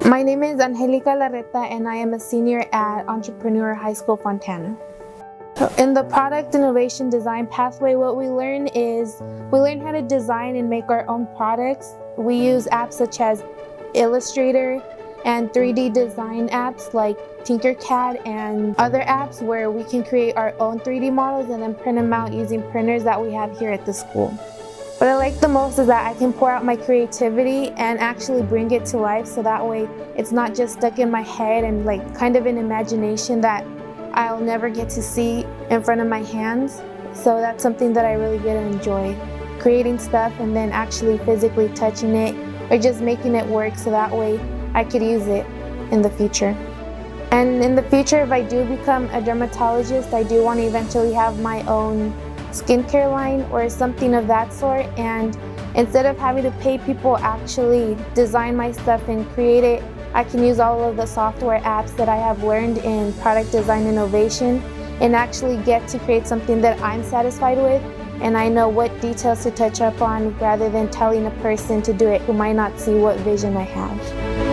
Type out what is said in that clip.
My name is Angelica Larreta and I am a senior at Entrepreneurial High School, Fontana. In the product innovation design pathway, what we learn how to design and make our own products. We use apps such as Illustrator and 3D design apps like Tinkercad and other apps where we can create our own 3D models and then print them out using printers that we have here at the school. What I like the most is that I can pour out my creativity and actually bring it to life, so that way it's not just stuck in my head and like kind of an imagination that I'll never get to see in front of my hands. So that's something that I really get to enjoy, creating stuff and then actually physically touching it or just making it work, so that way I could use it in the future. And in the future, if I do become a dermatologist, I do want to eventually have my own skincare line or something of that sort, and instead of having to pay people actually design my stuff and create it, I can use all of the software apps that I have learned in product design innovation and actually get to create something that I'm satisfied with and I know what details to touch up on, rather than telling a person to do it who might not see what vision I have.